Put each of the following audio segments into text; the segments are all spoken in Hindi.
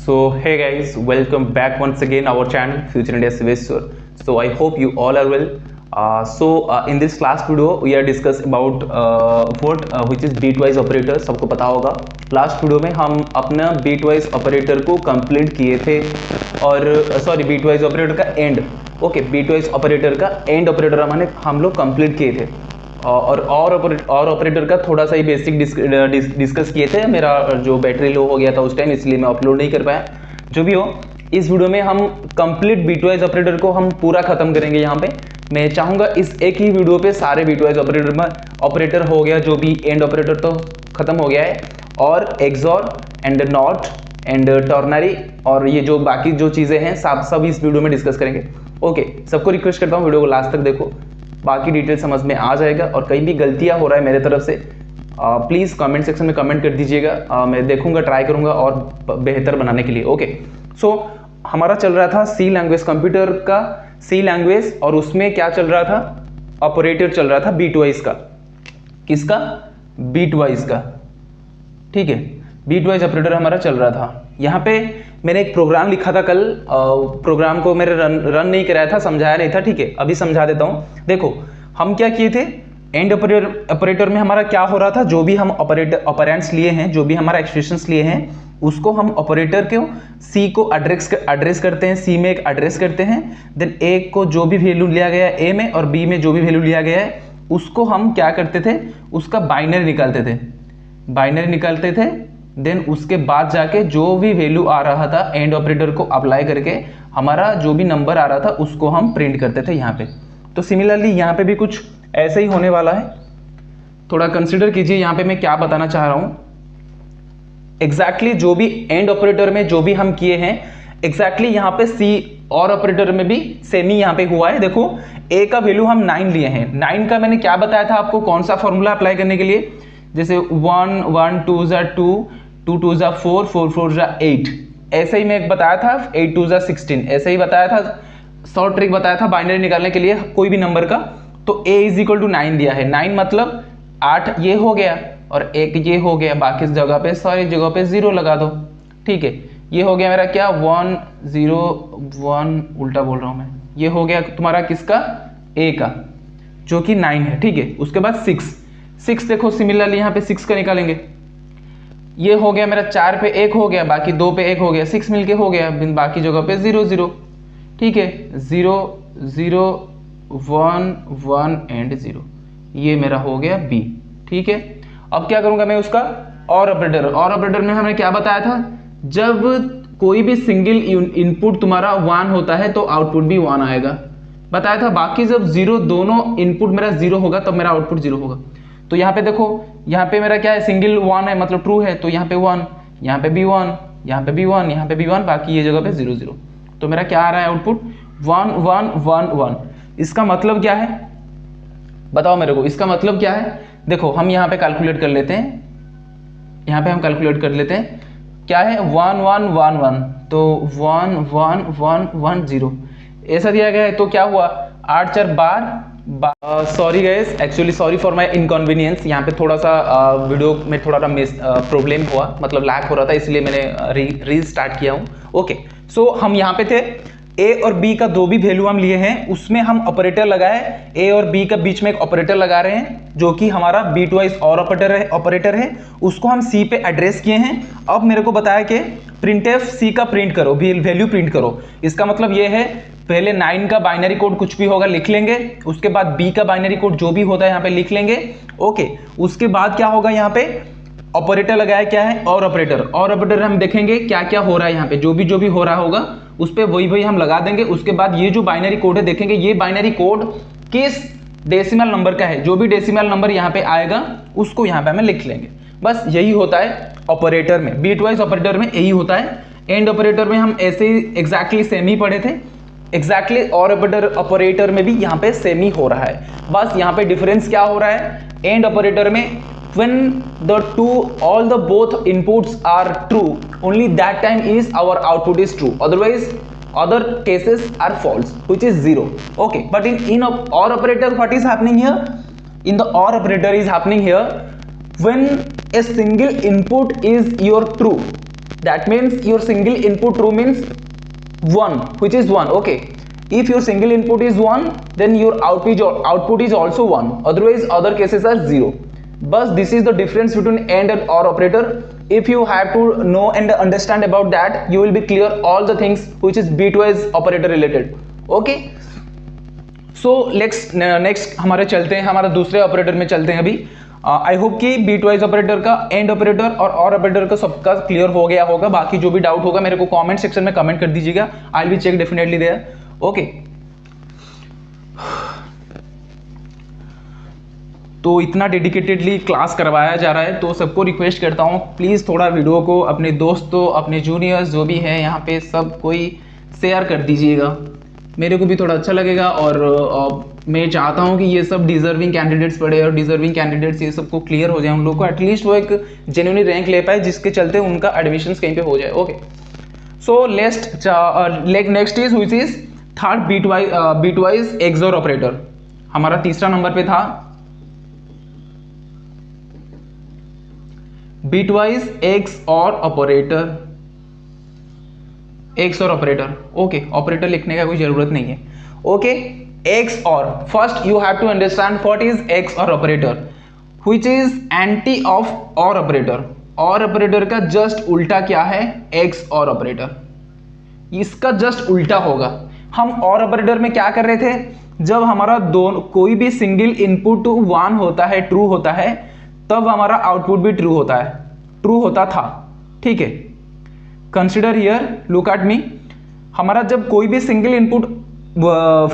So hey guys, welcome back once again our channel Future India Civil. So I hope you all are well. In this last video we are discuss about which is bitwise operator. सबको पता होगा लास्ट वीडियो में हम अपना bitwise ऑपरेटर को कंप्लीट किए थे और bitwise ऑपरेटर का एंड bitwise ऑपरेटर का एंड ऑपरेटर हम लोग कंप्लीट किए थे और ऑपरेटर का थोड़ा सा ही बेसिक डिस्कस किए थे। मेरा जो बैटरी लो हो गया था उस टाइम, इसलिए मैं अपलोड नहीं कर पाया। जो भी हो, इस वीडियो में हम कंप्लीट बिटवाइज ऑपरेटर को हम पूरा खत्म करेंगे। यहाँ पे मैं चाहूँगा इस एक ही वीडियो पे सारे बिटवाइज ऑपरेटर हो गया, जो भी एंड ऑपरेटर तो खत्म हो गया है, और XOR and not and ternary और ये जो बाकी जो चीज़ें हैं सब इस वीडियो में डिस्कस करेंगे। ओके, सबको रिक्वेस्ट करता हूँ वीडियो को लास्ट तक देखो, बाकी डिटेल समझ में आ जाएगा। और कहीं भी गलतियां हो रहा है मेरे तरफ से प्लीज़ कमेंट सेक्शन में कमेंट कर दीजिएगा, मैं देखूंगा, ट्राई करूंगा और बेहतर बनाने के लिए। ओके, सो हमारा चल रहा था सी लैंग्वेज, कंप्यूटर का सी लैंग्वेज, और उसमें क्या चल रहा था, ऑपरेटर चल रहा था बीटवाइज का। किसका? बीटवाइज का। ठीक है, बीटवाइज ऑपरेटर हमारा चल रहा था। यहाँ पे मैंने एक प्रोग्राम लिखा था कल, प्रोग्राम को मेरे रन नहीं कराया था, समझाया नहीं था। ठीक है, अभी समझा देता हूँ। देखो हम क्या किए थे, एंड ऑपरेटर में हमारा क्या हो रहा था, जो भी हम ऑपरेंड्स लिए हैं, जो भी हमारा एक्सप्रेशंस लिए हैं, उसको हम ऑपरेटर को सी को एड्रेस करते हैं, सी में एक एड्रेस करते हैं। देन ए को जो भी वैल्यू लिया गया है ए में, और बी में जो भी वैल्यू लिया गया है उसको हम क्या करते थे, उसका बाइनरी निकालते थे। देन उसके बाद जाके जो भी वैल्यू आ रहा था एंड ऑपरेटर को अप्लाई करके हमारा जो भी नंबर आ रहा था उसको हम प्रिंट करते थे यहाँ पे। तो सिमिलरली यहाँ पे भी कुछ ऐसे ही होने वाला है। थोड़ा कंसिडर कीजिए यहाँ पे मैं क्या बताना चाह रहा हूँ। एग्जैक्टली जो भी एंड ऑपरेटर में जो भी हम किए हैं, एग्जैक्टली यहाँ पे सी और ऑपरेटर में भी सेम ही यहाँ पे हुआ है। देखो ए का वैल्यू हम 9 लिए हैं। 9 का मैंने क्या बताया था आपको, कौन सा फॉर्मूला अप्लाई करने के लिए, जैसे 1 1 2 2 2 2 4 4 4 8, ऐसे ही मैं एक बताया था, 8 2 16, ऐसे ही बताया था। शॉर्ट ट्रिक बताया था बाइनरी निकालने के लिए कोई भी नंबर का। तो a इज इक्वल टू 9 दिया है, 9 मतलब 8 ये हो गया और 1 ये हो गया, बाकी जगह पे सारी जगह पे 0 लगा दो। ठीक है, ये हो गया मेरा क्या, 1 0 1, उल्टा बोल रहा हूँ मैं, ये हो गया तुम्हारा किसका, a का, जो कि 9 है। ठीक है, उसके बाद 6 देखो सिमिलरली यहाँ पे 6 का निकालेंगे। ये हो गया मेरा 4 पे 1 हो गया, बाकी 2 पे 1 हो गया, 6 मिलके हो गया, बाकी जगह पे 0 0। ठीक है, 0 0 1 1 एंड 0, ये मेरा हो गया B। ठीक है, अब क्या करूंगा मैं उसका और ऑपरेटर में हमने क्या बताया था, जब कोई भी सिंगल इनपुट तुम्हारा 1 होता है तो आउटपुट भी 1 आएगा, बताया था। बाकी जब 0 दोनों इनपुट मेरा 0 होगा तब मेरा आउटपुट 0 होगा। तो यहाँ पे देखो, यहाँ पे मेरा क्या है, सिंगल 1 है मतलब ट्रू है, तो यहाँ पे 1, यहाँ पे भी 1, यहाँ पे भी 1, यहाँ पे भी 1, बाकी ये जगह पे 0 0। तो मेरा क्या आ रहा है आउटपुट 1 1 1 1। इसका मतलब क्या है बताओ मेरे को, इसका मतलब क्या है। देखो हम यहाँ पे कैलकुलेट कर लेते हैं, यहाँ पे हम कैलकुलेट कर लेते हैं, क्या है 1 1 1 1, तो 1 1 1 1 0 ऐसा दिया गया है। तो क्या हुआ, 8 4 12। Sorry guys, actually sorry for my inconvenience, यहाँ पे थोड़ा सा वीडियो में थोड़ा प्रॉब्लम हुआ, मतलब लैग हो रहा था, इसलिए मैंने रीस्टार्ट किया हूँ। ओके, सो हम यहाँ पे थे, ए और बी का दो भी वैल्यू हम लिए हैं, उसमें हम ऑपरेटर लगाए, ए और बी का बीच में एक ऑपरेटर लगा रहे हैं जो कि हमारा बीटवाइज और ऑपरेटर है, उसको हम सी पे एड्रेस किए हैं। अब मेरे को बताया कि प्रिंटफ सी का प्रिंट करो, वैल्यू प्रिंट करो। इसका मतलब ये है, पहले 9 का बाइनरी कोड कुछ भी होगा लिख लेंगे, उसके बाद बी का बाइनरी कोड जो भी होता है यहाँ पे लिख लेंगे। ओके, उसके बाद क्या होगा, यहाँ पे ऑपरेटर लगाया क्या है, और ऑपरेटर हम देखेंगे क्या क्या हो रहा है, यहाँ पे जो भी हो रहा होगा उस पे वही हम लगा देंगे। उसके बाद ये जो बाइनरी कोड है देखेंगे, ये बाइनरी कोड किस डेसिमल नंबर का है, जो भी डेसिमल नंबर यहाँ पे आएगा उसको यहाँ पे हमें लिख लेंगे। बस यही होता है ऑपरेटर में, बीटवाइज ऑपरेटर में यही होता है। एंड ऑपरेटर में हम ऐसे ही एग्जैक्टली सेम ही पढ़े थे, एग्जैक्टली और ऑपरेटर में भी यहाँ पे सेम ही हो रहा है। बस यहाँ पे डिफरेंस क्या हो रहा है, एंड ऑपरेटर में when all the both inputs are true, only that time is our output is true, otherwise other cases are false, which is 0. Okay, but in OR operator what is happening here, in the OR operator is happening here when a single input is your true, that means your single input true means 1, which is 1. Okay, if your single input is 1, then your output is also 1, otherwise other cases are 0. But this is the difference between AND and OR operator. If you have to know and understand about that, you will be clear all the things which is bitwise operator related. Okay, so next हमारे चलते हैं, हमारा दूसरे ऑपरेटर में चलते हैं अभी। आई होप कि बीटवाइज ऑपरेटर का, एंड ऑपरेटर और OR ऑपरेटर का सबका क्लियर हो गया होगा। बाकी जो भी डाउट होगा मेरे को कमेंट सेक्शन में कमेंट कर दीजिएगा, I will check definitely there. Okay, तो इतना डेडिकेटेडली क्लास करवाया जा रहा है, तो सबको रिक्वेस्ट करता हूँ प्लीज़ थोड़ा वीडियो को अपने दोस्तों, अपने जूनियर्स जो भी है यहाँ पे सब कोई शेयर कर दीजिएगा, मेरे को भी थोड़ा अच्छा लगेगा। और मैं चाहता हूँ कि ये सब डिजर्विंग कैंडिडेट्स पढ़े और डिजर्विंग कैंडिडेट्स ये सबको क्लियर हो जाए, उन लोग को एटलीस्ट वो एक जेन्युइनली रैंक ले पाए जिसके चलते उनका एडमिशन कहीं पे हो जाए। Okay, so next is which is third bitwise XOR operator. हमारा तीसरा नंबर पे था bitwise XOR operator. XOR operator, okay, operator लिखने का कोई जरूरत नहीं है। Okay, XOR, first you have to understand what is XOR operator, which is anti of OR operator. OR operator का जस्ट उल्टा क्या है? एक्सओर ऑपरेटर, इसका जस्ट उल्टा होगा। हम और ऑपरेटर में क्या कर रहे थे, जब हमारा दोनों कोई भी सिंगल इनपुट 1 होता है, ट्रू होता है, तब हमारा आउटपुट भी ट्रू होता है, ट्रू होता था। ठीक है, consider here, look at me, हमारा जब कोई भी सिंगल इनपुट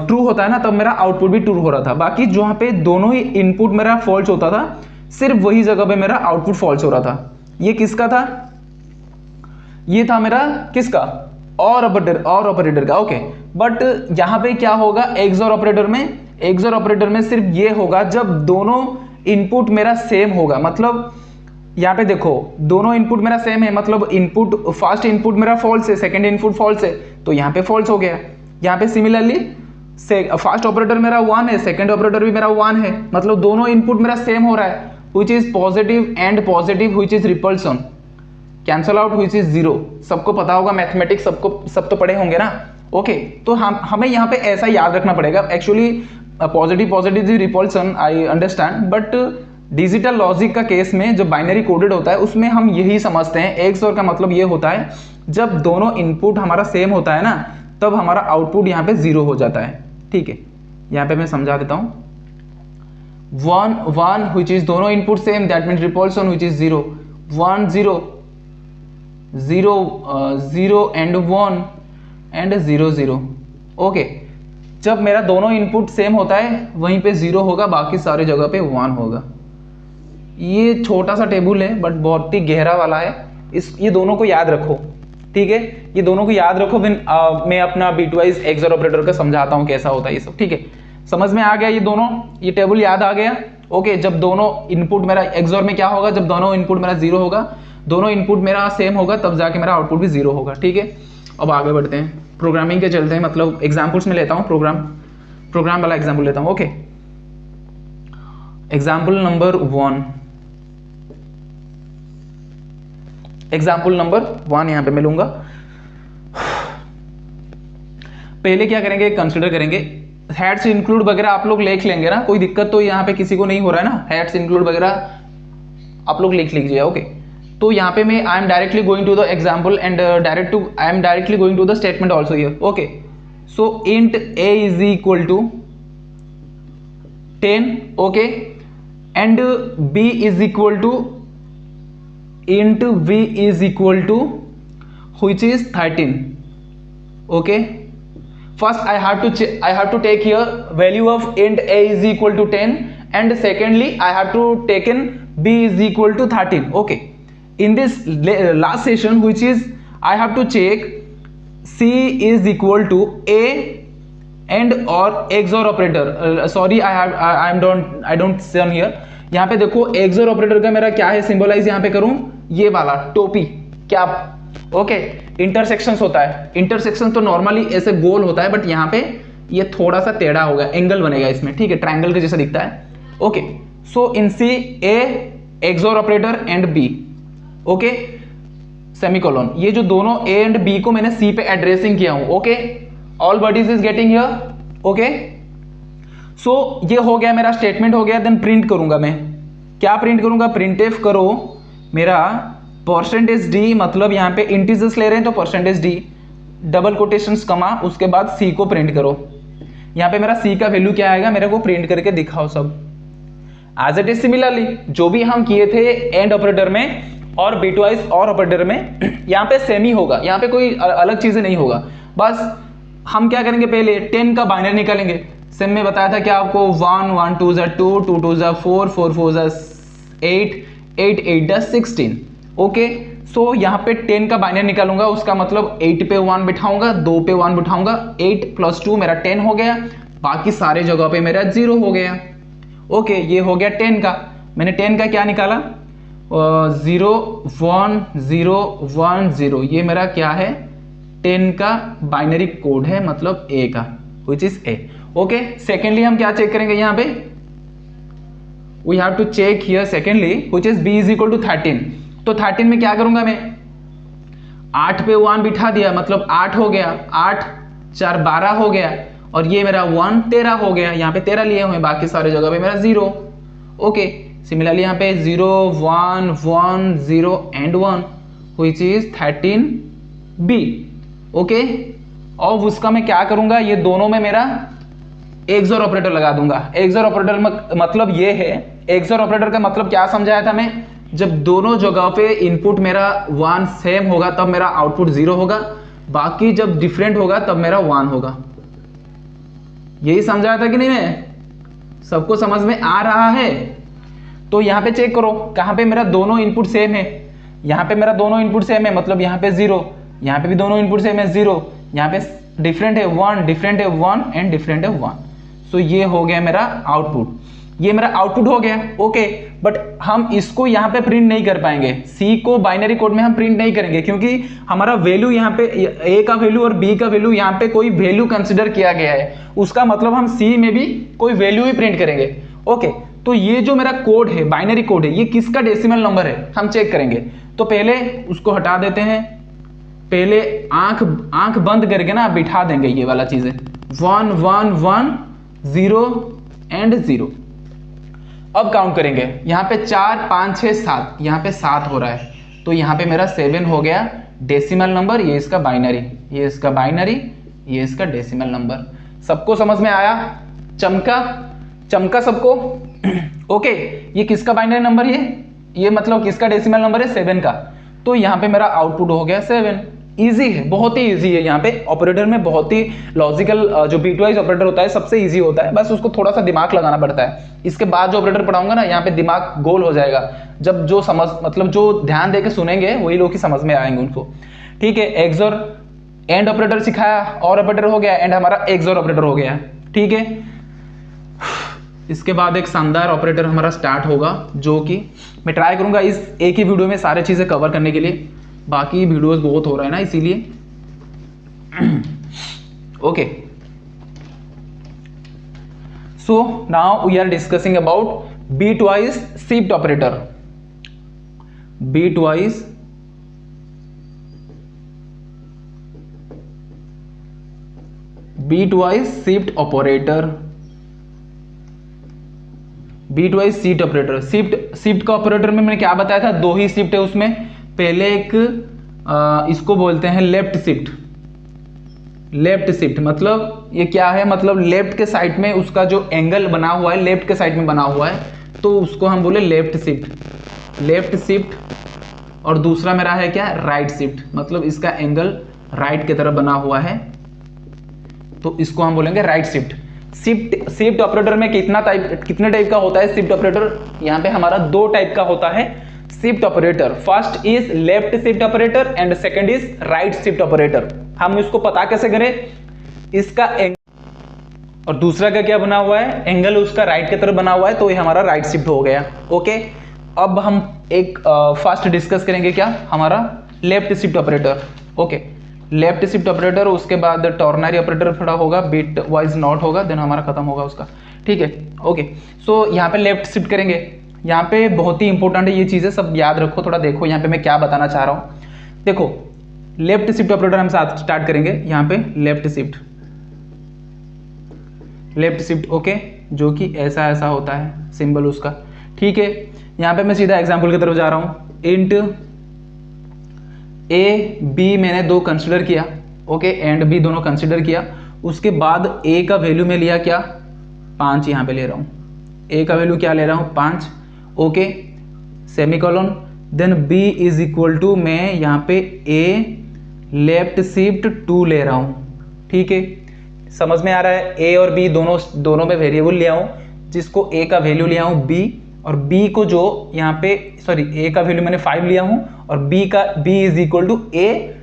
ट्रू होता है ना, तब मेरा आउटपुट भी ट्रू हो रहा था। बाकी जहां पे दोनों ही इनपुट मेरा फॉल्स होता था, सिर्फ वही जगह पे मेरा आउटपुट फॉल्स हो रहा था। ये किसका था? ये था मेरा किसका? और ऑपरेटर का। ओके, बट यहां पे क्या होगा एक्सओर ऑपरेटर में? एक्सओर ऑपरेटर में सिर्फ ये होगा जब दोनों इनपुट मेरा सेम होगा। मतलब यहाँ पे देखो, दोनों इनपुट मेरा सेम है, मतलब इनपुट फर्स्ट इनपुट मेरा फॉल्स है, सेकंड इनपुट फॉल्स है, तो यहाँ पे फॉल्स हो गया। यहाँ पे सिमिलरली फर्स्ट ऑपरेटर मेरा 1 है, सेकंड ऑपरेटर भी मेरा 1 है, मतलब दोनों इनपुट मेरा सेम हो रहा है, which is positive and positive, which is repulsion, cancel out, which is 0। सबको पता होगा मैथमेटिक्स, सब तो पढ़े होंगे ना। ओके, तो हमें यहाँ पे ऐसा याद रखना पड़ेगा। Actually positive repulsion I understand, but digital logic का केस में जो बाइनरी कोडेड होता है उसमें हम यही समझते हैं। एक्सओर का मतलब ये होता है जब दोनों इनपुट हमारा सेम होता है ना, तब हमारा आउटपुट यहाँ पे 0 हो जाता है। ठीक है, यहाँ पे मैं समझा देता हूँ। 1 which is दोनों input same, that means repulsion which is 0, 1 0 0 0 and 1 and 0 0। Okay, जब मेरा दोनों इनपुट सेम होता है वहीं पे 0 होगा, बाकी सारे जगह पे 1 होगा। ये छोटा सा टेबल है बट बहुत ही गहरा वाला है, ये दोनों को याद रखो। ठीक है, ये दोनों को याद रखो। मैं अपना बीटवाइज एक्सओर ऑपरेटर का समझाता हूँ कैसा होता है ये सब। ठीक है, समझ में आ गया ये दोनों, ये टेबल याद आ गया। ओके, जब दोनों इनपुट मेरा एक्सओर में क्या होगा, जब दोनों इनपुट मेरा 0 होगा, दोनों इनपुट मेरा सेम होगा, तब जाके मेरा आउटपुट भी 0 होगा। ठीक है, अब आगे बढ़ते हैं, प्रोग्रामिंग के चलते हैं, मतलब एग्जाम्पल्स में लेता हूँ, प्रोग्राम वाला एग्जाम्पल लेता हूँ। Okay, example number 1, example number 1 यहां पे मैं लूंगा। पहले क्या करेंगे, कंसीडर करेंगे हैड्स इंक्लूड वगैरह आप लोग लिख लेंगे ना, कोई दिक्कत तो यहाँ पे किसी को नहीं हो रहा है ना, हैड्स इंक्लूड वगैरह आप लोग लिख लीजिए। ओके, तो यहाँ पे मैं I am directly going to the example and I am directly going to the statement also here. Okay, so int a is equal to 10, okay, and b is equal to int v is equal to which is 13. Okay, first I have to take here value of int a is equal to 10, and secondly I have to take in b is equal to 13. Okay, in this last session, which is I have to check c is equal to a and or XOR operator. Sorry, I don't say on here. यहाँ पे देखो एक्सओर ऑपरेटर का मेरा क्या है सिंबलाइज, यहाँ पे करूं ये वाला टोपी कैप। ओके, इंटरसेक्शंस होता है, इंटरसेक्शन तो नॉर्मली ऐसे गोल होता है, बट यहाँ पे ये थोड़ा सा टेढ़ा होगा, एंगल बनेगा इसमें। ठीक है, ट्रायंगल के जैसा दिखता है। Okay, so in C a XOR operator and b. Okay, semicolon. ये जो दोनों ए एंड बी को मैंने सी पे एड्रेसिंग किया हूं। Okay, all buddies is getting here. Okay, so ये हो गया मेरा स्टेटमेंट हो गया। देन प्रिंट करूंगा मैं, क्या प्रिंट करूंगा, प्रिंटफ करो मेरा परसेंटेज डी, मतलब यहाँ पे इंटीजर्स ले रहे हैं तो परसेंटेज डी डबल कोटेशंस कमा, उसके बाद सी को प्रिंट करो। यहाँ पे मेरा सी का वैल्यू क्या आएगा, मेरे को प्रिंट करके दिखाओ सब। एज इट इज सिमिलरली जो भी हम किए थे एंड ऑपरेटर में और बिटवाइज और ऑपरेटर में, यहाँ पे सेम ही होगा, यहाँ पे कोई अलग चीजें नहीं होगा। बस हम क्या करेंगे, पहले 10 का बाइनरी निकालेंगे। सेम में बताया था क्या आपको, 1 1 2 2 2 2 4 4 4 8 8 8 16। ओके, सो यहाँ पे 10 का बाइनरी निकालूंगा, उसका मतलब 8 पे 1 बिठाऊंगा, 2 पे 1 बिठाऊंगा, 8 + 2 मेरा 10 हो गया, बाकी सारे जगह पे मेरा 0 हो गया। ओके, ये हो गया 10 का। मैंने 10 का क्या निकाला, 0 1 0 1 0, ये मेरा क्या है, 10 का बाइनरी कोड है, मतलब ए का, which is a. Okay, secondly हम क्या चेक करेंगे, यहाँ पे we have to check here secondly which is b is equal to 13। तो 13 में क्या करूंगा मैं, 8 पे 1 बिठा दिया, मतलब 8 हो गया, 8 4 12 हो गया, और ये मेरा 1 13 हो गया। यहाँ पे 13 लिए हुए, बाकी सारे जगह पे मेरा 0। ओके, सिमिलरली यहाँ पे 0 1 1 0 and 1 which is 13b। Okay, और उसका मैं क्या करूंगा, ये दोनों में मेरा एक्सओर ऑपरेटर लगा दूंगा। एक्सओर ऑपरेटर मतलब ये है, एक्सओर ऑपरेटर का मतलब क्या समझाया था मैं, जब दोनों जगह पे इनपुट मेरा 1 सेम होगा तब मेरा आउटपुट 0 होगा, बाकी जब डिफरेंट होगा तब मेरा 1 होगा। यही समझाया था कि नहीं, मैं सबको समझ में आ रहा है? तो यहाँ पे चेक करो कहाँ पे मेरा दोनों इनपुट सेम है, यहाँ पे मेरा दोनों इनपुट सेम है, मतलब यहाँ पे 0, यहाँ पे भी दोनों इनपुट सेम है 0, यहाँ पे डिफरेंट है 1, डिफरेंट है 1 एंड डिफरेंट है 1। सो ये हो गया मेरा आउटपुट, ये मेरा आउटपुट हो गया। ओके, बट हम इसको यहाँ पे प्रिंट नहीं कर पाएंगे, सी को बाइनरी कोड में हम प्रिंट नहीं करेंगे, क्योंकि हमारा वैल्यू यहाँ पे ए का वैल्यू और बी का वैल्यू यहाँ पे कोई वैल्यू कंसिडर किया गया है, उसका मतलब हम सी में भी कोई वैल्यू ही प्रिंट करेंगे। ओके, तो ये जो मेरा कोड है, बाइनरी कोड है, ये किसका डेसिमल नंबर है हम चेक करेंगे। तो पहले उसको हटा देते हैं, पहले आंख बंद करके ना बिठा देंगे ये वाला चीजें, 1 1 1 0 एंड 0। अब काउंट करेंगे, यहाँ पे 4 5 6 7, यहाँ पे 7 हो रहा है, तो यहाँ पे मेरा 7 हो गया डेसिमल नंबर, ये इसका बाइनरी, ये इसका बाइनरी, ये इसका डेसिमल नंबर। सबको समझ में आया? चमका सबको? ओके, ये किसका बाइनरी नंबर है, ये मतलब किसका डेसिमल नंबर है, 7 का। तो यहाँ पे मेरा आउटपुट हो गया 7। इजी है, बहुत ही इजी है। यहाँ पे ऑपरेटर में बहुत ही लॉजिकल, जो बीटवाइज ऑपरेटर होता है सबसे इजी होता है, बस उसको थोड़ा सा दिमाग लगाना पड़ता है। इसके बाद जो ऑपरेटर पढ़ाऊंगा ना, यहाँ पे दिमाग गोल हो जाएगा, जब जो समझ मतलब जो ध्यान देके सुनेंगे वही लोग ही समझ में आएंगे उनको। ठीक है, एक्सओर एंड ऑपरेटर सिखाया, और ऑपरेटर हो गया, एंड हमारा एक्सओर ऑपरेटर हो गया। ठीक है, इसके बाद एक शानदार ऑपरेटर हमारा स्टार्ट होगा, जो कि मैं ट्राई करूंगा इस एक ही वीडियो में सारी चीजें कवर करने के लिए, बाकी वीडियोस बहुत हो रहा है ना इसीलिए। Okay, so now we are discussing about bitwise shift operator. Bitwise shift operator, bitwise shift operator. Shift का ऑपरेटर में मैंने क्या बताया था, 2 ही शिफ्ट है उसमें। पहले एक इसको बोलते हैं लेफ्ट शिफ्ट। लेफ्ट शिफ्ट मतलब ये क्या है, मतलब लेफ्ट के साइड में उसका जो एंगल बना हुआ है, लेफ्ट के साइड में बना हुआ है, तो उसको हम बोले लेफ्ट शिफ्ट। Left shift. और दूसरा मेरा है क्या, राइट शिफ्ट, मतलब इसका एंगल राइट की तरफ बना हुआ है, तो इसको हम बोलेंगे राइट शिफ्ट। शिफ्ट ऑपरेटर में कितने टाइप का होता है शिफ्ट ऑपरेटर, यहाँ पे हमारा 2 टाइप का होता है shift operator. First is left shift operator and second is right shift operator. हम इसको पता कैसे करें, इसका एंगल और दूसरा का क्या बना हुआ है, एंगल उसका राइट की तरफ बना हुआ है, तो ये हमारा राइट शिफ्ट हो गया। ओके, अब हम एक फर्स्ट डिस्कस करेंगे क्या, हमारा left shift operator. Okay, left shift operator, उसके बाद टॉर्नरी ऑपरेटर थोड़ा होगा, बिट वाइज नॉट होगा, देन हमारा खत्म होगा उसका। ठीक है, ओके, सो यहाँ पे लेफ्ट शिफ्ट करेंगे। यहाँ पे बहुत ही इंपॉर्टेंट है ये चीजें, सब याद रखो, थोड़ा देखो यहाँ पे मैं क्या बताना चाह रहा हूँ। देखो लेफ्ट शिफ्ट ऑपरेटर हम साथ स्टार्ट करेंगे यहाँ पे लेफ्ट शिफ्ट ओके, जो कि ऐसा ऐसा होता है सिंबल उसका, ठीक है। यहाँ पे मैं सीधा एग्जांपल की तरफ जा रहा हूँ। इंट ए बी मैंने दो कंसिडर किया, ओके, एंड बी दोनों कंसिडर किया। उसके बाद ए का वैल्यू मैं लिया क्या, 5 यहाँ पे ले रहा हूँ। ए का वैल्यू क्या ले रहा हूँ, 5, okay, semicolon. Then b is equal to मैं यहाँ पे ए लेफ्ट शिफ्ट 2 ले रहा हूँ, ठीक है। समझ में आ रहा है, ए और बी दोनों में वेरिएबल लिया हूँ, जिसको ए का वैल्यू लिया हूँ बी, और बी को जो यहाँ पे सॉरी ए का वैल्यू मैंने 5 लिया हूँ, और b is equal to a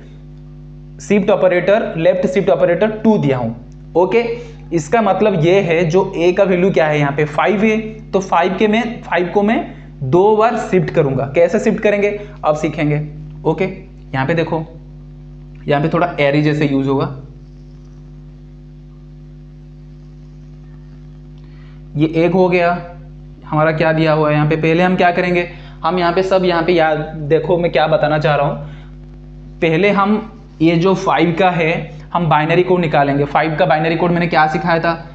shift operator left shift operator 2 दिया हूँ, ओके। इसका मतलब ये है जो ए का वैल्यू क्या है यहाँ पे 5 है, तो 5 को मैं 2 बार शिफ्ट करूंगा। कैसे शिफ्ट करेंगे अब सीखेंगे, ओके। यहाँ पे देखो, यहाँ पे थोड़ा एरी जैसे यूज होगा। ये एक हो गया हमारा, क्या दिया हुआ है यहाँ पे। पहले हम क्या करेंगे, हम यहाँ पे सब यहाँ पे याद देखो मैं क्या बताना चाह रहा हूँ। पहले हम ये जो 5 का है हम बाइनरी कोड निकालेंगे। 5 का बाइनरी कोड मैंने क्या सिखाया था,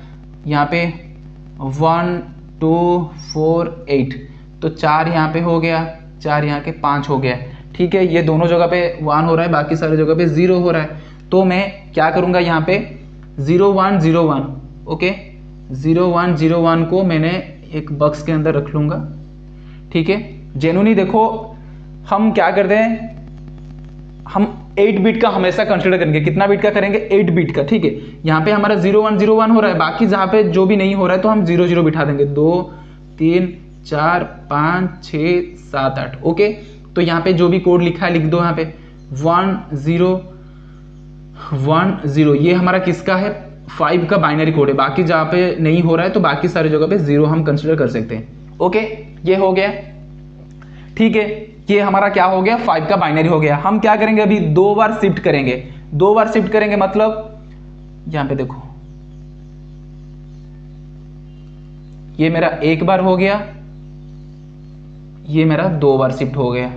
यहाँ पे 1 2 4 8, तो 4 यहाँ पे हो गया, 4 यहाँ के 5 हो गया, ठीक है। ये दोनों जगह पे 1 हो रहा है, बाकी सारी जगह पे 0 हो रहा है। तो मैं क्या करूँगा यहाँ पे 0 1 0 1, ओके, 0 1 0 1 को मैंने एक बक्स के अंदर रख लूँगा, ठीक है। जेन्युइनली देखो हम क्या करते हैं, हम 8 बिट का हमेशा कंसिडर करेंगे। कितना बिट का करेंगे, 8 बिट का, ठीक है। यहाँ पे हमारा 0 1 0 1 हो रहा है, बाकी जहाँ पे जो भी नहीं हो रहा है तो हम 0 0 बिठा देंगे। 2 3 4 5 6 7 8, ओके। तो यहाँ पे जो भी कोड लिखा है लिख दो यहाँ पे 1 0 1 0, ये हमारा किसका है, 5 का बाइनरी कोड है। बाकी जहाँ पे नहीं हो रहा है तो बाकी सारी जगह पे 0 हम कंसिडर कर सकते हैं, ओके। ये हो गया, ठीक है। ये हमारा क्या हो गया, 5 का बाइनरी हो गया। हम क्या करेंगे अभी 2 बार शिफ्ट करेंगे। 2 बार शिफ्ट करेंगे मतलब यहां पे देखो, ये मेरा 1 बार हो गया, ये मेरा 2 बार शिफ्ट हो गया,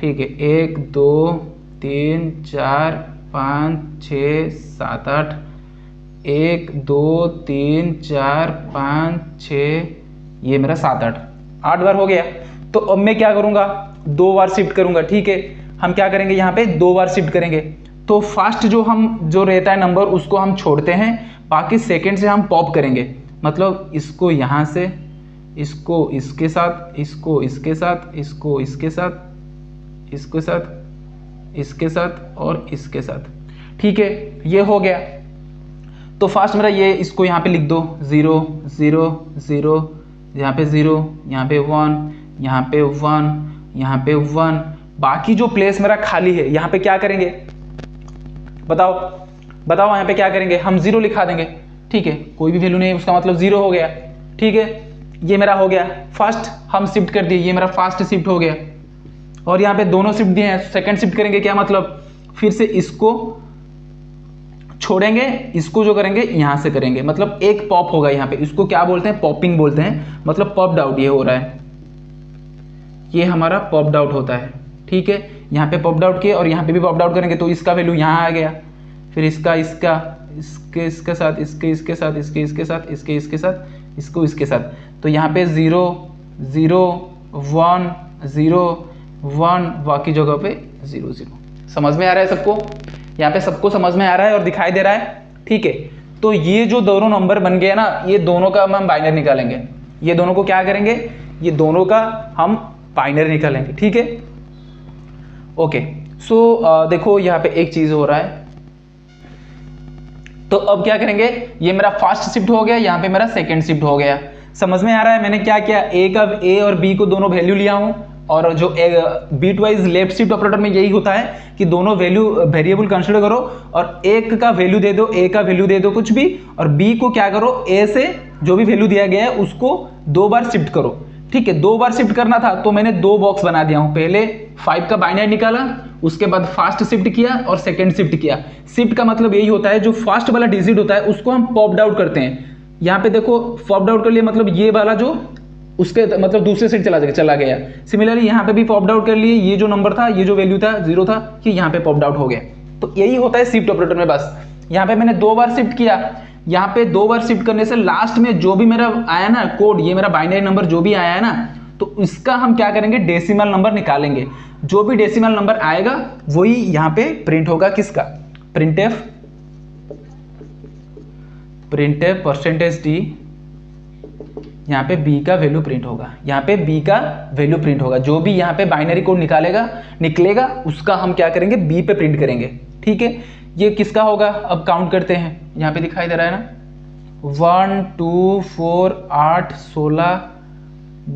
ठीक है। 1 2 3 4 5 6 7 8, 1 2 3 4 5 6, ये मेरा 7 8 बार हो गया। तो अब मैं क्या करूंगा, 2 बार शिफ्ट करूंगा, ठीक है। हम क्या करेंगे यहाँ पे 2 बार शिफ्ट करेंगे। तो फर्स्ट जो रहता है नंबर उसको हम छोड़ते हैं, बाकी सेकंड से हम पॉप करेंगे। मतलब इसको यहाँ से, इसको इसके साथ, इसको इसके साथ, इसको इसके साथ, इसके साथ, इसके साथ और इसके साथ, ठीक है। ये हो गया। तो फर्स्ट मेरा ये, इसको यहाँ पे लिख दो 0 0 0, यहाँ पे 0, यहाँ पे 1, यहाँ पे 1, यहाँ पे 1। बाकी जो प्लेस मेरा खाली है यहाँ पे क्या करेंगे, बताओ यहाँ पे क्या करेंगे, हम 0 लिखा देंगे, ठीक है। कोई भी वैल्यू नहीं, उसका मतलब 0 हो गया, ठीक है। ये मेरा हो गया फर्स्ट, हम शिफ्ट कर दिए, ये मेरा फर्स्ट शिफ्ट हो गया। और यहाँ पे दोनों शिफ्ट दिए हैं, सेकंड शिफ्ट करेंगे, क्या मतलब फिर से इसको छोड़ेंगे, इसको जो करेंगे यहाँ से करेंगे, मतलब एक पॉप होगा यहाँ पे। इसको क्या बोलते हैं, पॉपिंग बोलते हैं, मतलब पॉप्ड आउट ये हो रहा है, ये हमारा पॉप्ड आउट होता है, ठीक है। यहाँ पे पॉप्ड आउट किए और यहाँ पे भी पॉप्ड आउट करेंगे, तो इसका वैल्यू यहाँ आ गया, फिर इसके साथ, इसके साथ, इसके साथ, इसके साथ, इसको इसके साथ। तो यहाँ पे 0 0 1 0 1, बाकी जगह पे 0 0। समझ में आ रहा है सबको, यहाँ पे सबको समझ में आ रहा है और दिखाई दे रहा है, ठीक है। तो ये जो दोनों नंबर बन गए ना, ये दोनों का हम बाइनरी निकालेंगे। ये दोनों को क्या करेंगे, ये दोनों का हम बाइनरी निकालेंगे, ठीक है, ओके। सो देखो यहाँ पे एक चीज हो रहा है। तो अब क्या करेंगे, ये मेरा फर्स्ट शिफ्ट हो गया, यहाँ पे मेरा सेकंड शिफ्ट हो गया। समझ में आ रहा है मैंने क्या किया, ए और बी को दोनों वैल्यू लिया हूं, और जो bit wise left shift operator में यही होता है कि दोनों वैल्यू वेरिएबल कंसीडर करो और एक का वैल्यू दे दो, ए का वैल्यू दे दो कुछ भी, और बी को क्या करो, ए से जो भी वैल्यू दिया गया है उसको 2 बार शिफ्ट करो, ठीक है। 2 बार शिफ्ट करना था तो मैंने 2 बॉक्स बना दिया हूं। पहले 5 का बाइनरी निकाला, उसके बाद फर्स्ट शिफ्ट किया और सेकंड शिफ्ट किया। शिफ्ट का मतलब यही होता है, जो फर्स्ट वाला डिजिट होता है उसको हम पॉप्ड आउट करते हैं। यहाँ पे देखो पॉप्ड आउट कर लिया, मतलब ये वाला जो उसके मतलब दूसरे साइड चला गया। सिमिलरली यहाँ पे भी पॉप आउट कर लिए, ये जो नंबर था, ये जो वैल्यू था 0 था, कि यहाँ पे पॉप आउट हो गया। तो यही होता है शिफ्ट ऑपरेटर में। बस यहाँ पे मैंने 2 बार शिफ्ट किया, यहाँ पे 2 बार शिफ्ट करने से लास्ट में जो भी मेरा आया ना कोड, ये मेरा बाइनरी नंबर जो भी आया है ना, तो इसका हम क्या करेंगे, डेसिमल नंबर निकालेंगे। जो भी डेसिमल नंबर आएगा वही यहाँ पे प्रिंट होगा, किसका, प्रिंटफ परसेंटेज डी, यहाँ पे बी का वैल्यू प्रिंट होगा, यहाँ पे बी का वैल्यू प्रिंट होगा। जो भी यहाँ पे बाइनरी कोड निकलेगा उसका हम क्या करेंगे, बी पे प्रिंट करेंगे। ठीक है, ये किसका होगा, अब काउंट करते हैं। यहाँ पे दिखाई दे रहा है ना, 1 2 4 8 16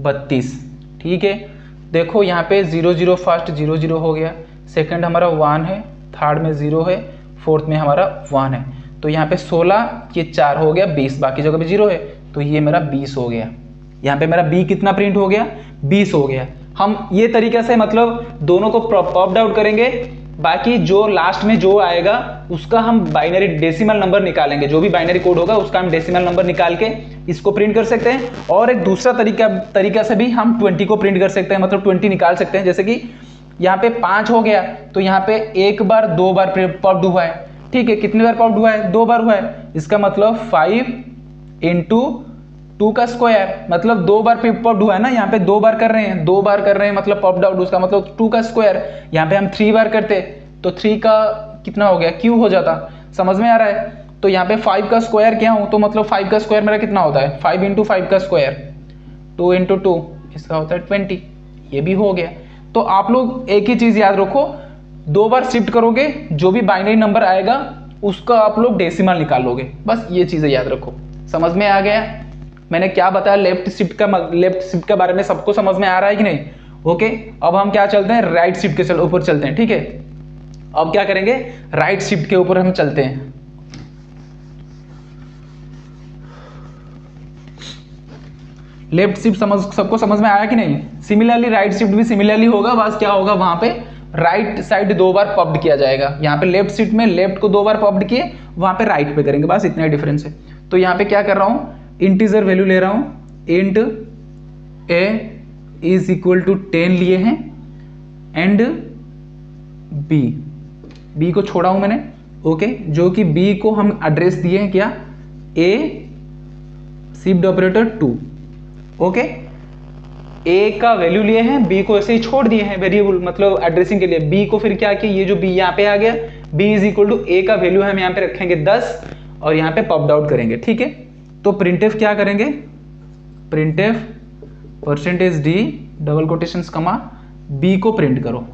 32। ठीक है, देखो यहाँ पे 0 0 फर्स्ट 0 0 हो गया, सेकंड हमारा 1 है, थर्ड में 0 है, फोर्थ में हमारा 1 है। तो यहाँ पे 16 ये 4 हो गया 20, बाकी जगह पे 0 है, तो ये मेरा 20 हो गया। यहाँ पे मेरा बी कितना प्रिंट हो गया, 20 हो गया। हम ये तरीके से मतलब दोनों को पॉप आउट करेंगे, बाकी जो लास्ट में जो आएगा उसका हम बाइनरी डेसिमल नंबर निकालेंगे। जो भी बाइनरी कोड होगा उसका हम डेसिमल नंबर निकाल के इसको प्रिंट कर सकते हैं। और एक दूसरा तरीका से भी हम 20 को प्रिंट कर सकते हैं, मतलब 20 निकाल सकते हैं। जैसे कि यहाँ पे 5 हो गया, तो यहाँ पे 1 बार 2 बार पॉप्ड हुआ है। ठीक है, कितनी बार पॉप्ड हुआ है, 2 बार हुआ है। इसका मतलब 5 × 2 का स्क्वायर, मतलब 2 बार पॉप्ड हुआ है ना, यहाँ पे 2 बार कर रहे हैं, 2 बार कर रहे हैं मतलब पॉप्ड आउट, उसका मतलब 2 का स्क्वायर। यहाँ पे हम 3 बार करते तो 3 का कितना हो गया, क्यू हो जाता। समझ में आ रहा है। तो यहाँ पे 5 का स्क्वायर क्या हूँ, तो मतलब 5 का स्क्वायर मेरा कितना होता है, 5 × 5 का स्क्वायर, 2 × 2 इसका होता है 20। ये भी हो गया। तो आप लोग एक ही चीज याद रखो, 2 बार शिफ्ट करोगे, जो भी बाइनरी नंबर आएगा उसका आप लोग डेसिमल निकालोगे। बस ये चीजें याद रखो। समझ में आ गया मैंने क्या बताया, लेफ्ट शिफ्ट के बारे में सबको समझ में आ रहा है कि नहीं। ओके, अब हम क्या चलते हैं, राइट शिफ्ट के ऊपर चलते हैं। ठीक है, अब क्या करेंगे, राइट शिफ्ट के ऊपर हम चलते हैं। लेफ्ट शिफ्ट सबको समझ में आया कि नहीं। सिमिलरली राइट शिफ्ट भी सिमिलरली होगा, बस क्या होगा, वहां पे राइट साइड 2 बार पॉप्ड किया जाएगा। यहाँ पे लेफ्ट शिफ्ट में लेफ्ट को 2 बार पॉप्ड किए, वहां पे राइट पे करेंगे, बस इतना ही डिफरेंस है। तो यहाँ पे क्या कर रहा हूँ, इंटीजर वैल्यू ले रहा हूँ, int a is equal to 10 लिए हैं, एंड बी को छोड़ा हूं मैंने। ओके, जो कि बी को हम एड्रेस दिए हैं क्या, ए शिफ्ट ऑपरेटर 2। ओके, ए का वैल्यू लिए हैं, बी को ऐसे ही छोड़ दिए हैं वेरिएबल, मतलब एड्रेसिंग के लिए। बी को फिर क्या किया, ये जो बी यहाँ पे आ गया, बी इज इक्वल टू ए का वैल्यू हम यहाँ पे रखेंगे 10 और यहाँ पे पॉप्ड आउट करेंगे। ठीक है, तो प्रिंटफ क्या करेंगे, printf percentage D double quotations कमा बी को प्रिंट करो।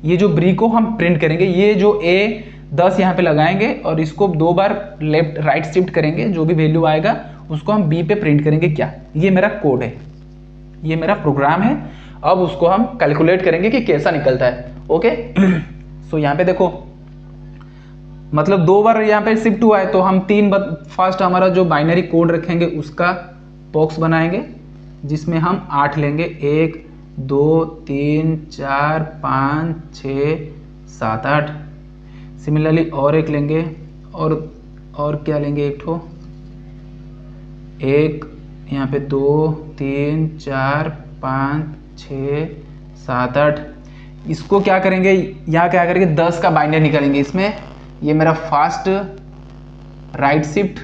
ये जो बी को हम प्रिंट करेंगे, ये जो ए 10 यहाँ पे लगाएंगे और इसको 2 बार लेफ्ट राइट शिफ्ट करेंगे, जो भी वैल्यू आएगा उसको हम बी पे प्रिंट करेंगे। क्या, ये मेरा कोड है, ये मेरा प्रोग्राम है। अब उसको हम कैलकुलेट करेंगे कि कैसा निकलता है। ओके, सो यहाँ पे देखो, मतलब 2 बार यहाँ पे शिफ्ट हुआ है, तो हम 3 बार फर्स्ट हमारा जो बाइनरी कोड रखेंगे उसका बॉक्स बनाएंगे, जिसमें हम 8 लेंगे, 1 2 3 4 5 6 7 8। सिमिलरली और एक लेंगे, और क्या लेंगे, एक ठो, एक यहाँ पे 2 3 4 5 6 7 8। इसको क्या करेंगे, यहाँ क्या करेंगे, 10 का बाइनरी निकालेंगे इसमें। ये मेरा फास्ट राइट शिफ्ट,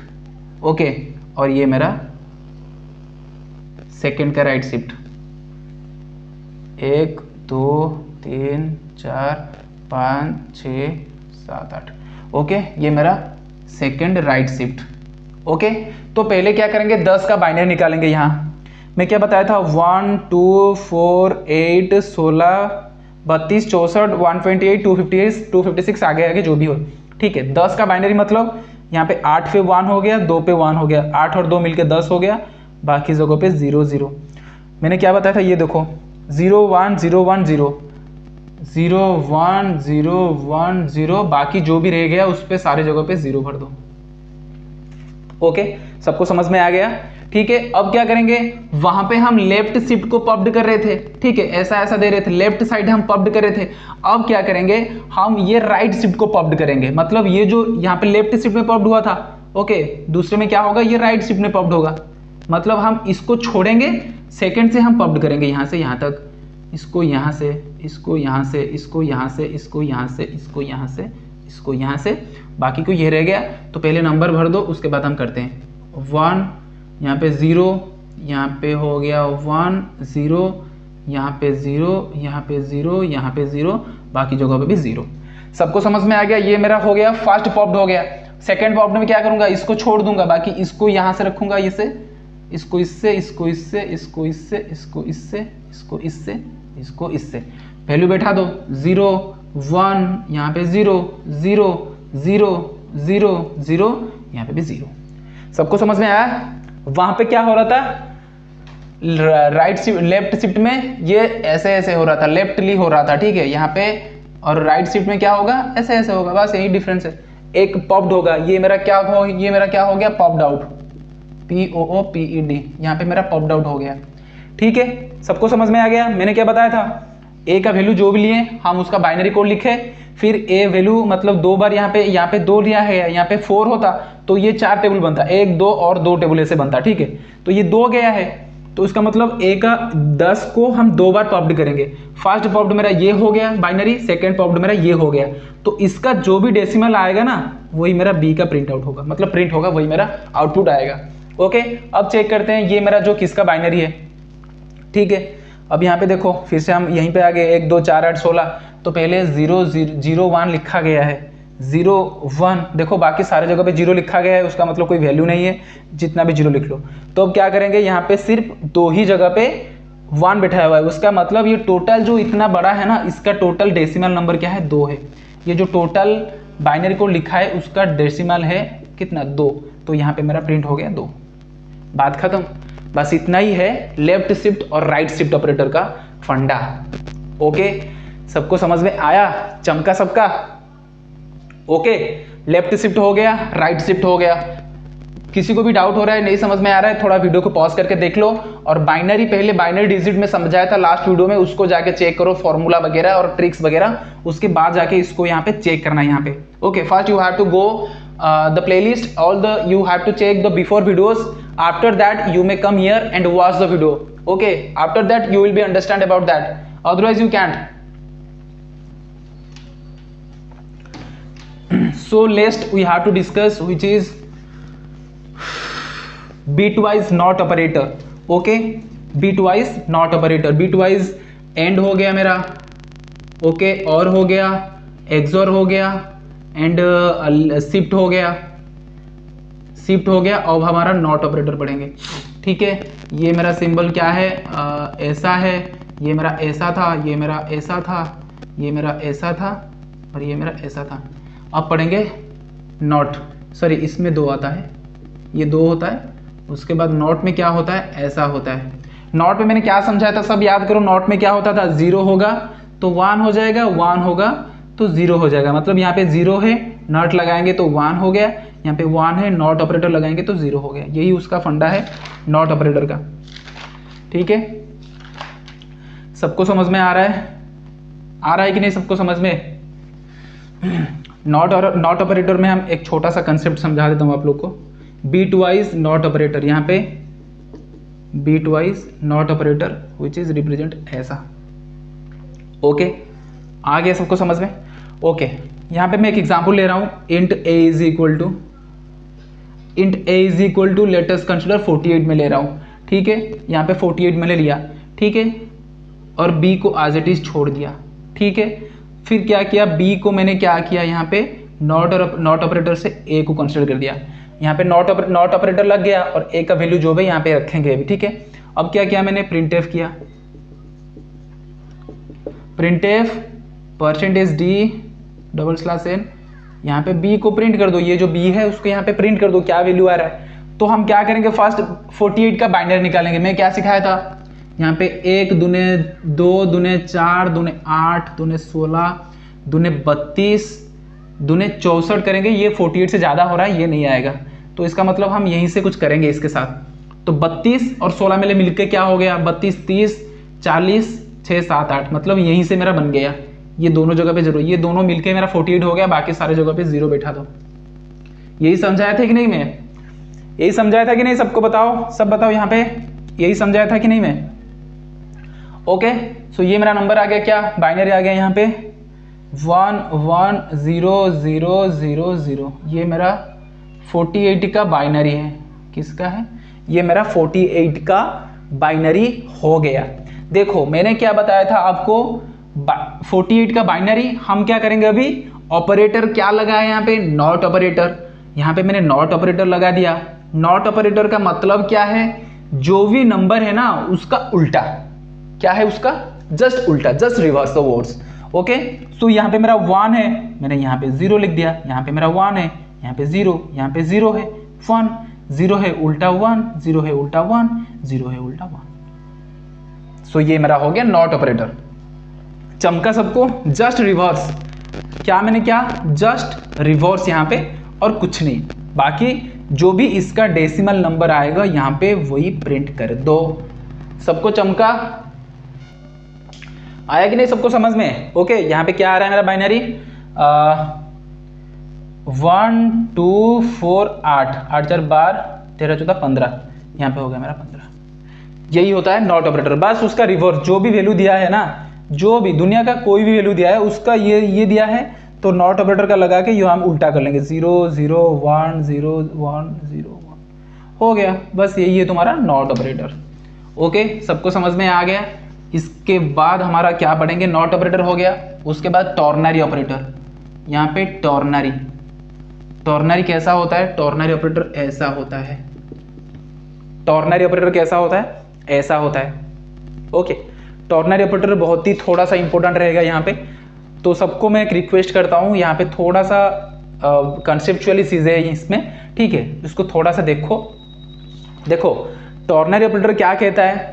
ओके, और ये मेरा सेकंड का राइट शिफ्ट, 1 2 3 4 5 6 7 8। ओके, ये मेरा सेकंड राइट शिफ्ट। ओके, तो पहले क्या करेंगे, 10 का बाइनरी निकालेंगे। यहाँ मैं क्या बताया था, 1 2 4 8 16 32 64 128 258 256 आगे जो भी हो। ठीक है, 10 का बाइनरी मतलब यहाँ पे 8 पे 1 हो गया, 2 पे 1 हो गया, 8 और 2 मिलके 10 हो गया, बाकी जगहों पे 0 0। मैंने क्या बताया था, ये देखो 0 1 0 1 0 0 1 0 1 0, बाकी जो भी रह गया उस पे सारे जगहों पे 0 भर दो। ओके, सबको समझ में आ गया। ठीक है, अब क्या करेंगे, वहां पे हम लेफ्ट शिफ्ट को पब्ड कर रहे थे। ठीक है, ऐसा दे रहे थे, लेफ्ट साइड हम पब्ड कर रहे थे। अब क्या करेंगे, हम ये राइट शिफ्ट को पब्ड करेंगे, मतलब ये जो यहाँ पे लेफ्ट शिफ्ट में पब्ड हुआ था, ओके, दूसरे में क्या होगा, ये राइट शिफ्ट में पब्ड होगा। मतलब हम इसको छोड़ेंगे, सेकंड से हम पॉप्ड करेंगे यहाँ से यहाँ तक, इसको यहाँ से, इसको यहाँ से, इसको यहाँ से, इसको यहाँ से, इसको यहाँ से, इसको यहाँ से, बाकी को ये रह गया। तो पहले नंबर भर दो, उसके बाद हम करते हैं 1, यहाँ पे 0, यहाँ पे हो गया 1 0, यहाँ पे 0, यहाँ पे 0, यहाँ पे 0, बाकी जगह पे भी 0। सबको समझ में आ गया? ये मेरा हो गया फर्स्ट पॉप्ड हो गया। सेकंड पॉप्ड में क्या करूंगा, इसको छोड़ दूंगा, बाकी इसको यहाँ से रखूंगा, इसे, इसको इससे, इसको इससे, इसको इससे, इसको इससे, इसको इससे, इसको इससे, वैल्यू बैठा दो 0 1, यहाँ पे 0 0 0 0 0, यहाँ पे भी 0। सबको समझ में आया? वहां पे क्या हो रहा था, राइट शिफ्ट लेफ्ट शिफ्ट में ये ऐसे ऐसे हो रहा था, लेफ्टली हो रहा था, ठीक है यहाँ पे, और राइट शिफ्ट में क्या होगा, ऐसे ऐसे होगा, बस यही डिफरेंस है। एक पॉप्ड होगा, ये मेरा क्या हो गया, पॉप्ड आउट, POOPED, यहाँ पे मेरा पॉप्ड आउट हो गया। ठीक है, सबको समझ में आ गया? मैंने क्या बताया था, ए का वैल्यू जो भी लिए हम उसका बाइनरी कोड लिखे, फिर ए वैल्यू मतलब 2 बार यहाँ पे 2 लिया है, यहाँ पे 4 होता तो ये 4 टेबल बनता, 1 2 और 2 टेबल ऐसे बनता, ठीक है। तो ये 2 गया है, तो इसका मतलब ए का 10 को हम 2 बार पॉप्ड करेंगे। फर्स्ट पॉप्ड मेरा ये हो गया बाइनरी, सेकंड पॉप्ड मेरा ये हो गया, तो इसका जो भी डेसिमल आएगा ना वही मेरा बी का प्रिंट आउट होगा, मतलब प्रिंट होगा, वही मेरा आउटपुट आएगा। ओके, अब चेक करते हैं ये मेरा जो किसका बाइनरी है। ठीक है, अब यहाँ पे देखो फिर से हम यहीं पे आ गए, 1 2 4 8 16, तो पहले 0 0 1 लिखा गया है, 0 1, देखो बाकी सारे जगह पे 0 लिखा गया है, उसका मतलब कोई वैल्यू नहीं है, जितना भी 0 लिख लो। तो अब क्या करेंगे, यहाँ पे सिर्फ 2 ही जगह पे 1 बैठाया हुआ है, उसका मतलब ये टोटल जो इतना बड़ा है ना, इसका टोटल डेसिमल नंबर क्या है, 2 है। ये जो टोटल बाइनरी कोड लिखा है उसका डेसिमल है कितना, 2, तो यहाँ पे मेरा प्रिंट हो गया 2। बात खत्म, बस इतना ही है लेफ्ट शिफ्ट और राइट शिफ्ट ऑपरेटर का फंडा। ओके, सबको समझ में आया? चमका सबका? ओके, लेफ्ट शिफ्ट हो गया, राइट शिफ्ट हो गया। किसी को भी डाउट हो रहा है, नहीं समझ में आ रहा है, थोड़ा वीडियो को पॉज करके देख लो, और बाइनरी पहले बाइनरी डिजिट में समझाया था लास्ट वीडियो में, उसको जाके चेक करो, फॉर्मूला वगैरह और ट्रिक्स वगैरह, उसके बाद जाके इसको यहाँ पे चेक करना है यहाँ पे। Okay, first you have to go the playlist, all the you have to check the before videos, after that you may come here and watch the video. Okay, after that you will be understand about that, otherwise you can't. So next we have to discuss which is bitwise not operator. Okay, bitwise not operator, bitwise end हो गया मेरा, ओके, और हो गया, XOR हो गया, एंड शिफ्ट हो गया, शिफ्ट हो गया। अब हमारा नॉट ऑपरेटर पढ़ेंगे। ठीक है, ये मेरा सिंबल क्या है, ऐसा है, ये मेरा ऐसा था, ये मेरा ऐसा था, ये मेरा ऐसा था, और ये मेरा ऐसा था। अब पढ़ेंगे नॉट, सॉरी इसमें 2 आता है, ये 2 होता है, उसके बाद नॉट में क्या होता है, ऐसा होता है। नॉट में मैंने क्या समझाया था, सब याद करो। नॉट में क्या होता था, 0 होगा तो 1 हो जाएगा, 1 होगा तो 0 हो जाएगा, मतलब यहाँ पे 0 है, नॉट लगाएंगे तो 1 हो गया, यहाँ पे 1 है, नॉट ऑपरेटर लगाएंगे तो 0 हो गया। यही उसका फंडा है नॉट ऑपरेटर का। ठीक है, सबको समझ में आ रहा है कि नहीं सबको समझ में? नॉट ऑपरेटर में हम एक छोटा सा कंसेप्ट समझा देता हूँ आप लोग को। बीटवाइज नॉट ऑपरेटर, यहाँ पे bitwise not operator which is represent ऐसा। ओके, आ गया सबको समझ में? ओके, यहाँ पे मैं एक एग्जांपल ले रहा हूँ, int a is equal to let us consider 48 में ले रहा हूँ। ठीक है, यहाँ पे 48 में ले लिया, ठीक है, और बी को एज इट इज छोड़ दिया। ठीक है, फिर क्या किया, बी को मैंने क्या किया, यहाँ पे नॉट ऑपरेटर से ए को कंसीडर कर दिया। यहाँ पे नॉट ऑपरेटर लग गया और ए का वैल्यू जो भी यहाँ पे रखेंगे अभी। ठीक है, अब क्या किया मैंने, प्रिंटफ किया, प्रिंटफ %d/n, यहाँ पे b को प्रिंट कर दो, ये जो b है उसको यहाँ पे प्रिंट कर दो, क्या वैल्यू आ रहा है। तो हम क्या करेंगे, फर्स्ट 48 का बाइनरी निकालेंगे। मैं क्या सिखाया था, यहाँ पे 1 दूने 2 दूने 4 दूने 8 दूने 16 दूने 32 दूने 64 करेंगे। ये 48 से ज़्यादा हो रहा है, ये नहीं आएगा, तो इसका मतलब हम यहीं से कुछ करेंगे इसके साथ। तो 32 और 16 में मिलकर क्या हो गया, 32 30 40 6 7 8, मतलब यहीं से मेरा बन गया। ये दोनों जगह पे जरूर, ये दोनों मिलके मेरा 48 हो गया, बाकी सारे जगह पे 0 बैठा दो। यही समझाया था कि नहीं, मैं यही समझाया था कि नहीं, सबको बताओ, सब बताओ यहाँ पे यही समझाया था कि नहीं मैं? ओके, सो ये मेरा नंबर आ गया, क्या बाइनरी आ गया यहाँ पे 1 1 0 0 0 0। ये मेरा 48 का बाइनरी है। किसका है? ये मेरा 48 का बाइनरी हो गया। देखो मैंने क्या बताया था आपको, 48 का बाइनरी हम क्या करेंगे अभी, ऑपरेटर क्या लगाया यहाँ पे, नॉट ऑपरेटर। यहाँ पे मैंने नॉट ऑपरेटर लगा दिया। नॉट ऑपरेटर का मतलब क्या है, जो भी नंबर है ना उसका उल्टा, क्या है उसका, जस्ट उल्टा, just reverse the words. Okay, so यहाँ पे मेरा 1 है, मैंने यहाँ पे 0 लिख दिया। यहाँ पे मेरा 1 है, यहाँ पे 0, यहाँ पे 0 है 1, 0 है उल्टा 1, 0 है उल्टा 1, 0 है उल्टा 1। सो ये मेरा हो गया नॉट ऑपरेटर। चमका सबको? Just reverse. क्या मैंने क्या, जस्ट रिवर्स यहाँ पे, और कुछ नहीं। बाकी जो भी इसका डेसिमल नंबर आएगा यहाँ पे वही प्रिंट कर दो। सबको चमका? आया कि नहीं सबको समझ में? ओके, यहाँ पे क्या आ रहा है मेरा बाइनरी, 1 2 4 8, 8 4 12 13 14 15, यहाँ पे हो गया मेरा 15। यही होता है नॉट ऑपरेटर। बस उसका रिवर्स, जो भी वैल्यू दिया है ना, जो भी दुनिया का कोई भी वैल्यू दिया है उसका ये दिया है, तो नॉट ऑपरेटर का लगा के ये हम उल्टा कर लेंगे, 0 0 1 0 1 0 1 हो गया। बस यही है तुम्हारा नॉट ऑपरेटर। ओके, सबको समझ में आ गया? इसके बाद हमारा क्या पढ़ेंगे, नॉट ऑपरेटर हो गया। उसके बाद टॉर्नरी ऑपरेटर। यहाँ पे टॉर्नरी, टॉर्नरी कैसा होता है, टॉर्नरी ऑपरेटर ऐसा होता है। टॉर्नरी ऑपरेटर कैसा होता है, ऐसा होता है। ओके, टॉर्नरी ऑपरेटर बहुत ही थोड़ा सा इंपॉर्टेंट रहेगा यहाँ पे, तो सबको मैं एक रिक्वेस्ट करता हूँ, यहाँ पे थोड़ा सा कंसेप्चुअली चीजें हैं इसमें, ठीक है, इसको थोड़ा सा देखो। देखो टॉर्नरी ऑपरेटर क्या कहता है,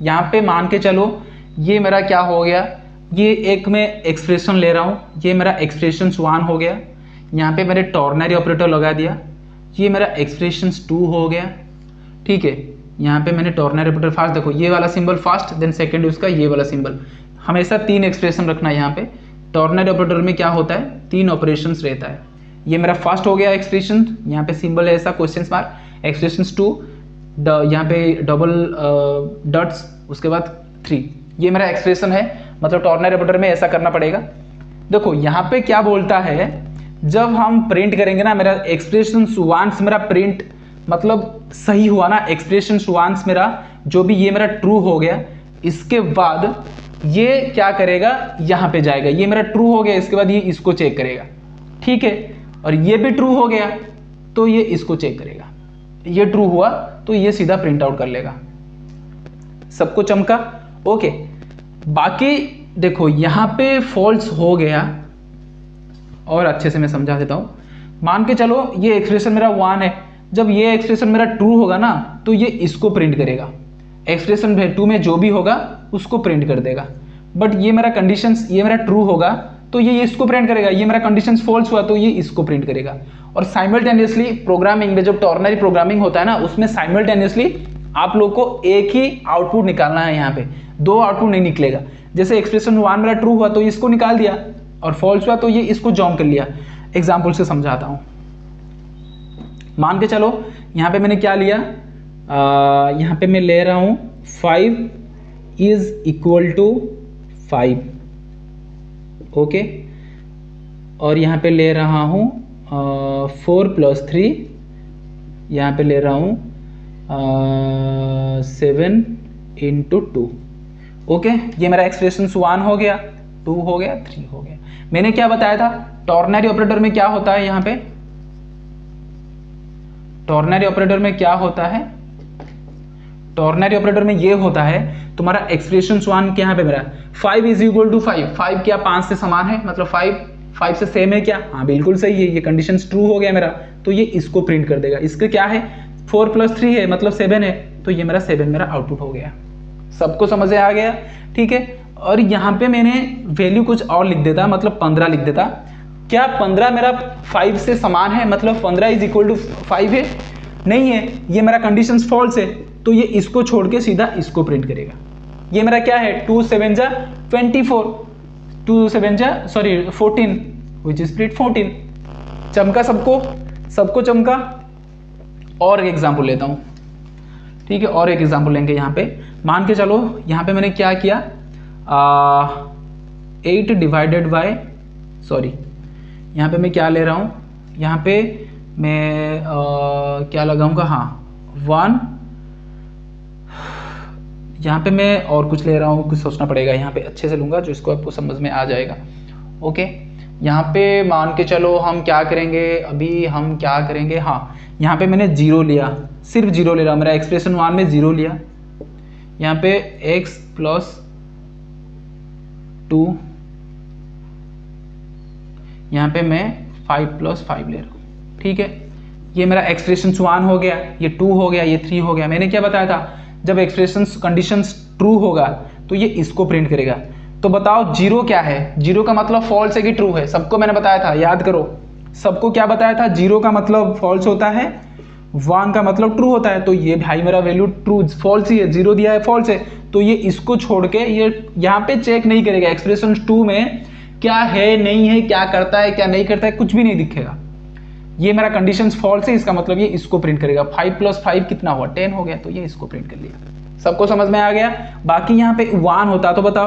यहाँ पे मान के चलो ये मेरा क्या हो गया, ये एक मैं एक्सप्रेशन ले रहा हूँ, ये मेरा एक्सप्रेशन 1 हो गया, यहाँ पे मैंने टॉर्नरी ऑपरेटर लगा दिया, ये मेरा एक्सप्रेशन 2 हो गया, ठीक है। यहाँ पे मैंने टॉर्नरी ऑपरेटर फास्ट, देखो ये वाला सिंबल फास्ट, देन सेकंड उसका ये वाला सिंबल, हमेशा 3 एक्सप्रेशन रखना है यहाँ पे। टॉर्नरी ऑपरेटर में क्या होता है, 3 ऑपरेशंस रहता है। ये मेरा फर्स्ट हो गया एक्सप्रेशन, यहाँ पे सिंबल है ऐसा क्वेश्चन मार्क, एक्सप्रेशन 2 यहाँ पे डबल डॉट्स, उसके बाद 3, ये मेरा एक्सप्रेशन है। मतलब टॉर्नरी ऑपरेटर में ऐसा करना पड़ेगा। देखो यहाँ पे क्या बोलता है, जब हम प्रिंट करेंगे ना, मेरा एक्सप्रेशन 1 मेरा प्रिंट मतलब सही हुआ ना, एक्सप्रेशन 1 मेरा जो भी ये मेरा ट्रू हो गया, इसके बाद ये क्या करेगा, यहाँ पे जाएगा, ये मेरा ट्रू हो गया, इसके बाद ये इसको चेक करेगा, ठीक है। और ये भी ट्रू हो गया तो ये इसको चेक करेगा, ये ट्रू हुआ तो ये सीधा प्रिंट आउट कर लेगा। सबको चमका? ओके, बाकी देखो यहाँ पे फॉल्स हो गया, और अच्छे से मैं समझा देता हूँ। मान के चलो ये एक्सप्रेशन मेरा 1 है, जब ये एक्सप्रेशन मेरा ट्रू होगा ना तो ये इसको प्रिंट करेगा, एक्सप्रेशन 2 में जो भी होगा उसको प्रिंट कर देगा। बट ये मेरा कंडीशंस, ये मेरा ट्रू होगा तो ये इसको प्रिंट करेगा, ये मेरा कंडीशंस फॉल्स हुआ तो ये इसको प्रिंट करेगा। और साइमल्टेनियसली प्रोग्रामिंग में, जब टॉर्नरी प्रोग्रामिंग होता है ना, उसमें साइमल्टेनियसली आप लोग को एक ही आउटपुट निकालना है, यहाँ पे 2 आउटपुट नहीं निकलेगा। जैसे एक्सप्रेशन 1 मेरा ट्रू हुआ तो इसको निकाल दिया, और फॉल्स हुआ तो ये इसको जॉम कर लिया। एग्जाम्पल से समझाता हूँ। मान के चलो यहाँ पे मैंने क्या लिया, यहाँ पे मैं ले रहा हूँ 5 इज इक्वल टू 5, ओके। और यहाँ पे ले रहा हूँ 4 + 3, यहाँ पे ले रहा हूँ 7 × 2, ओके। ये मेरा एक्सप्रेशन 1 हो गया, 2 हो गया, 3 हो गया। मैंने क्या बताया था, टॉर्नरी ऑपरेटर में क्या होता है, यहाँ पे टॉर्नरी ऑपरेटर में क्या होता है, टॉर्नरी ऑपरेटर में ये होता है तुम्हारा एक्सप्रेशन 1 के यहाँ पे मेरा 5 इज इक्वल टू 5, 5 क्या 5 से समान है, मतलब 5 से सेम है क्या, हाँ बिल्कुल सही है, ये कंडीशन ट्रू हो गया मेरा, तो ये इसको प्रिंट कर देगा। इसके क्या है, 4 + 3 है मतलब 7 है, तो ये मेरा 7 मेरा आउटपुट हो गया। सबको समझ में आ गया, ठीक है। और यहाँ पे मैंने वैल्यू कुछ और लिख देता, मतलब 15 लिख देता। क्या 15 मेरा 5 से समान है, मतलब 15 इज इक्वल टू 5 है, नहीं है, ये मेरा कंडीशन फॉल्स है, तो ये इसको छोड़ के सीधा इसको प्रिंट करेगा। ये मेरा क्या है, 2 7 जा 24, 2 7 जा 14, विच इज प्रिंट 14। चमका सबको? सबको चमका? और एक एग्जाम्पल लेता हूँ, ठीक है। और एक एग्जांपल लेंगे यहाँ पे, मान के चलो यहाँ पे मैंने क्या किया, 8 डिवाइडेड बाय, सॉरी यहाँ पे मैं क्या ले रहा हूँ, यहाँ पे मैं क्या लगाऊंगा, हाँ 1, यहाँ पे मैं और कुछ ले रहा हूँ, कुछ सोचना पड़ेगा, यहाँ पे अच्छे से लूँगा जो इसको आपको समझ में आ जाएगा। ओके, यहाँ पे मान के चलो हम क्या करेंगे, अभी हम क्या करेंगे, हाँ यहाँ पे मैंने 0 लिया, सिर्फ 0 ले रहा हूँ, मेरा एक्सप्रेशन 1 में 0 लिया। यहाँ पे x प्लस 2, यहाँ पे मैं 5 प्लस 5 ले रहा हूँ, ठीक है। ये मेरा एक्सप्रेशन 1 हो गया, ये 2 हो गया, ये 3 हो गया। मैंने क्या बताया था, जब एक्सप्रेशन कंडीशंस ट्रू होगा तो ये इसको प्रिंट करेगा। तो बताओ 0 क्या है, 0 का मतलब फॉल्स है कि ट्रू है, सबको मैंने बताया था, याद करो सबको क्या बताया था, 0 का मतलब फॉल्स होता है, 1 का मतलब ट्रू होता है। तो ये भाई मेरा वैल्यू ट्रू फॉल्स ही है, 0 दिया है फॉल्स है, तो ये इसको छोड़ के ये यहाँ पे चेक नहीं करेगा एक्सप्रेशन 2 में क्या है नहीं है, क्या करता है क्या नहीं करता है, कुछ भी नहीं दिखेगा। ये मेरा कंडीशंस फॉल्स है, इसका मतलब ये इसको प्रिंट करेगा। 5 प्लस 5 कितना हुआ, 10 हो गया, तो ये इसको प्रिंट कर लिया। सबको समझ में आ गया। बाकी यहाँ पे 1 होता तो बताओ